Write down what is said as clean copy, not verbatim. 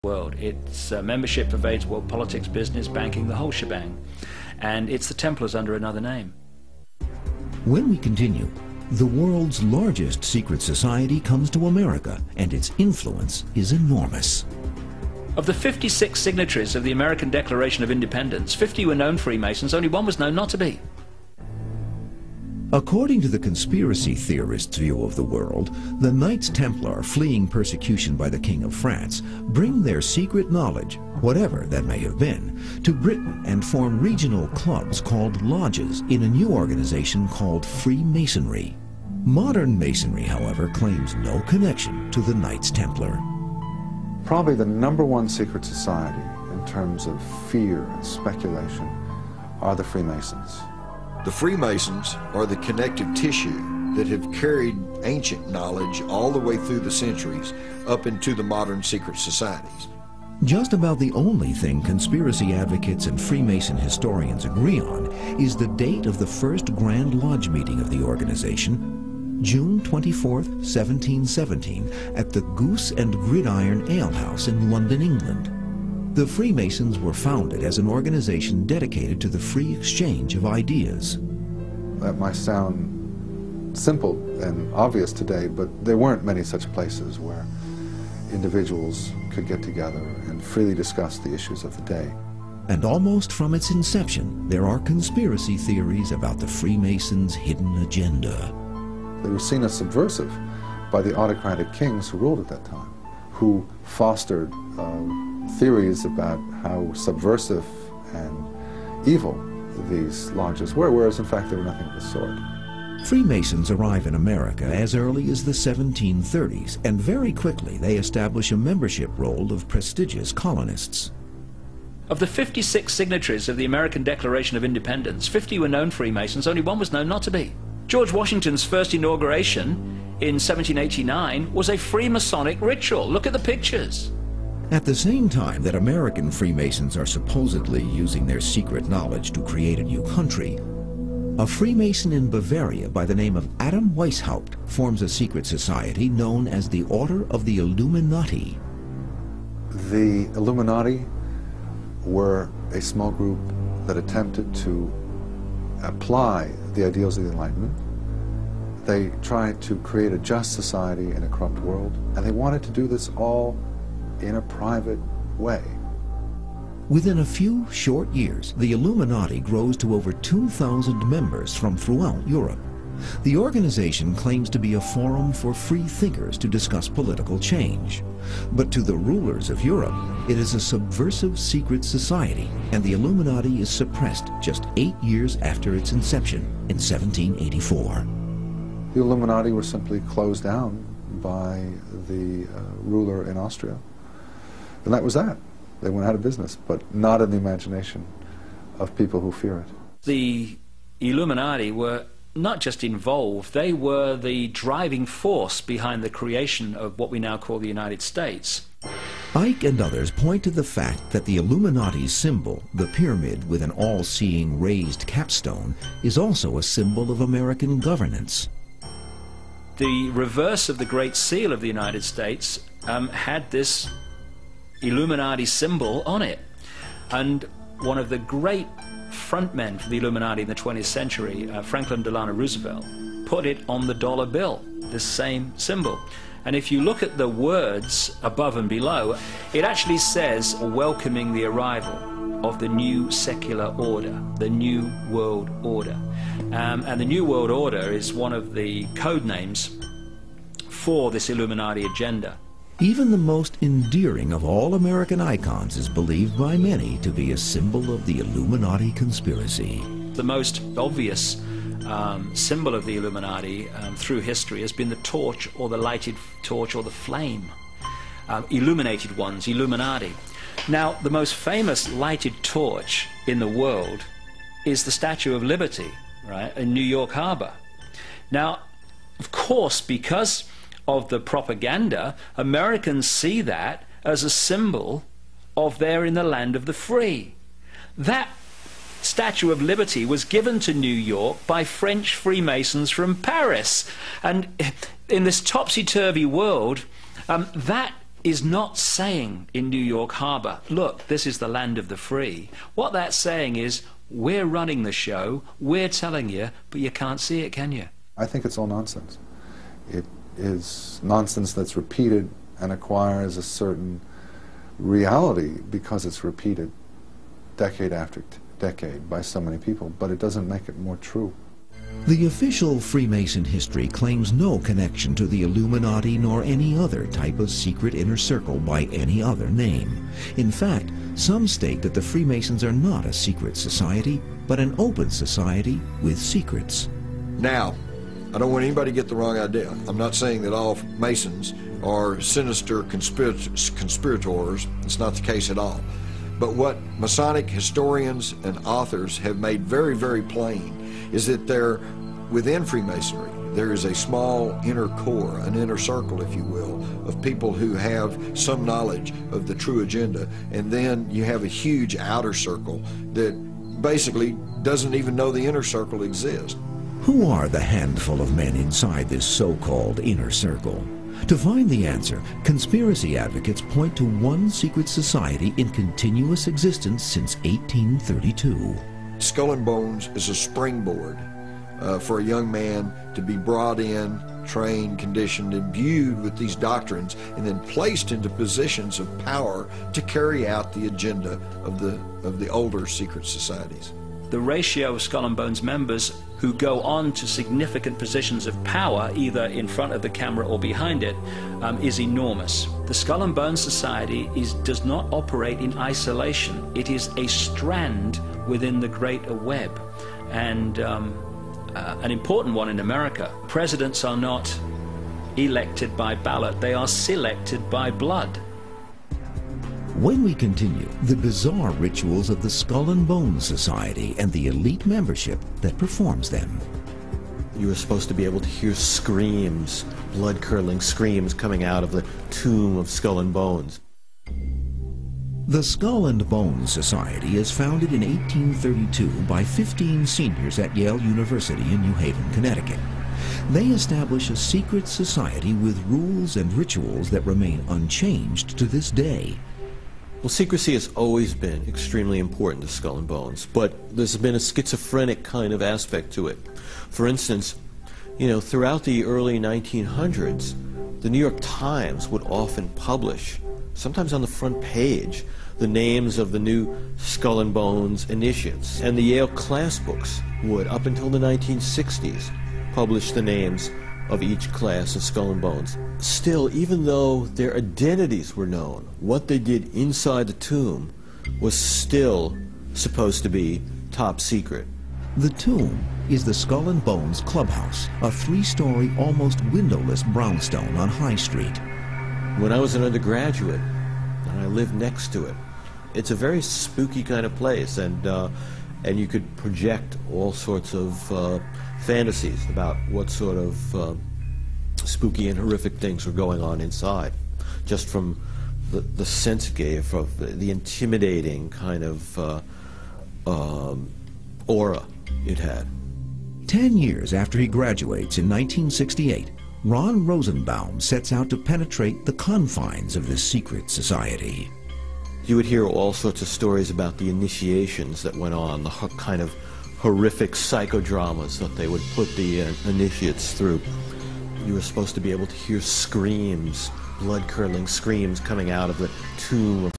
world. Its membership pervades world politics, business, banking, the whole shebang. And it's the Templars under another name. When we continue, the world's largest secret society comes to America, and its influence is enormous. Of the 56 signatories of the American Declaration of Independence, 50 were known Freemasons, only one was known not to be. According to the conspiracy theorists' view of the world, the Knights Templar, fleeing persecution by the King of France, bring their secret knowledge, whatever that may have been, to Britain and form regional clubs called lodges in a new organization called Freemasonry. Modern Masonry, however, claims no connection to the Knights Templar. Probably the #1 secret society in terms of fear and speculation are the Freemasons. The Freemasons are the connective tissue that have carried ancient knowledge all the way through the centuries up into the modern secret societies. Just about the only thing conspiracy advocates and Freemason historians agree on is the date of the first Grand Lodge meeting of the organization, June 24, 1717, at the Goose and Gridiron Ale House in London, England. The Freemasons were founded as an organization dedicated to the free exchange of ideas. That might sound simple and obvious today, but there weren't many such places where individuals could get together and freely discuss the issues of the day. And almost from its inception, there are conspiracy theories about the Freemasons' hidden agenda. They were seen as subversive by the autocratic kings who ruled at that time, who fostered theories about how subversive and evil these lodges were, whereas in fact they were nothing of the sort. Freemasons arrive in America as early as the 1730s, and very quickly they establish a membership roll of prestigious colonists. Of the 56 signatories of the American Declaration of Independence, 50 were known Freemasons, only one was known not to be. George Washington's first inauguration in 1789 was a Freemasonic ritual. Look at the pictures. At the same time that American Freemasons are supposedly using their secret knowledge to create a new country, a Freemason in Bavaria by the name of Adam Weishaupt forms a secret society known as the Order of the Illuminati. The Illuminati were a small group that attempted to apply the ideals of the Enlightenment. They tried to create a just society in a corrupt world, and they wanted to do this all in a private way. Within a few short years, the Illuminati grows to over 2,000 members from throughout Europe. The organization claims to be a forum for free thinkers to discuss political change. But to the rulers of Europe, it is a subversive secret society, and the Illuminati is suppressed just 8 years after its inception in 1784. The Illuminati were simply closed down by the ruler in Austria. And that was that. They went out of business, but not in the imagination of people who fear it. The Illuminati were not just involved, they were the driving force behind the creation of what we now call the United States. Ike and others point to the fact that the Illuminati's symbol, the pyramid with an all-seeing raised capstone, is also a symbol of American governance. The reverse of the Great Seal of the United States had this Illuminati symbol on it. And one of the great frontmen for the Illuminati in the 20th century, Franklin Delano Roosevelt, put it on the dollar bill, this same symbol. And if you look at the words above and below, it actually says, welcoming the arrival of the new secular order, the New World Order. And the New World Order is one of the code names for this Illuminati agenda. Even the most endearing of all American icons is believed by many to be a symbol of the Illuminati conspiracy. The most obvious symbol of the Illuminati through history has been the torch, or the lighted torch, or the flame. Illuminated ones, Illuminati. Now, the most famous lighted torch in the world is the Statue of Liberty, right, in New York Harbor. Now, of course, because of the propaganda, Americans see that as a symbol of they're in the land of the free. That Statue of Liberty was given to New York by French Freemasons from Paris. And in this topsy-turvy world, that is not saying in New York Harbor, look, this is the land of the free. What that's saying is, we're running the show, we're telling you, but you can't see it, can you? I think it's all nonsense. It is nonsense that's repeated and acquires a certain reality because it's repeated decade after decade by so many people, but it doesn't make it more true. The official Freemason history claims no connection to the Illuminati nor any other type of secret inner circle by any other name. In fact, some state that the Freemasons are not a secret society, but an open society with secrets. Now, I don't want anybody to get the wrong idea. I'm not saying that all Masons are sinister conspirators. It's not the case at all. But what Masonic historians and authors have made very, very plain is that within Freemasonry, there is a small inner core, an inner circle, if you will, of people who have some knowledge of the true agenda. And then you have a huge outer circle that basically doesn't even know the inner circle exists. Who are the handful of men inside this so-called inner circle? To find the answer, conspiracy advocates point to one secret society in continuous existence since 1832. Skull and Bones is a springboard for a young man to be brought in, trained, conditioned, imbued with these doctrines, and then placed into positions of power to carry out the agenda of the older secret societies. The ratio of Skull and Bones members who go on to significant positions of power, either in front of the camera or behind it, is enormous. The Skull and Bones Society does not operate in isolation. It is a strand within the greater web, and an important one in America. Presidents are not elected by ballot, they are selected by blood. When we continue, the bizarre rituals of the Skull and Bones Society and the elite membership that performs them. You were supposed to be able to hear screams, blood-curdling screams coming out of the tomb of Skull and Bones. The Skull and Bones Society is founded in 1832 by 15 seniors at Yale University in New Haven, Connecticut. They establish a secret society with rules and rituals that remain unchanged to this day. Well, secrecy has always been extremely important to Skull and Bones, but there's been a schizophrenic kind of aspect to it. For instance, throughout the early 1900s, the New York Times would often publish, sometimes on the front page, the names of the new Skull and Bones initiates. And the Yale class books would, up until the 1960s, publish the names of each class of Skull and Bones. Still, even though their identities were known, what they did inside the tomb was still supposed to be top secret. The tomb is the Skull and Bones Clubhouse, a 3-story, almost windowless brownstone on High Street. When I was an undergraduate, and I lived next to it, it's a very spooky kind of place, and you could project all sorts of fantasies about what sort of spooky and horrific things were going on inside, just from the sense it gave of the intimidating kind of aura it had. 10 years after he graduates in 1968, Ron Rosenbaum sets out to penetrate the confines of this secret society. You would hear all sorts of stories about the initiations that went on, the kind of horrific psychodramas that they would put the initiates through. You were supposed to be able to hear screams, blood-curdling screams coming out of the tomb of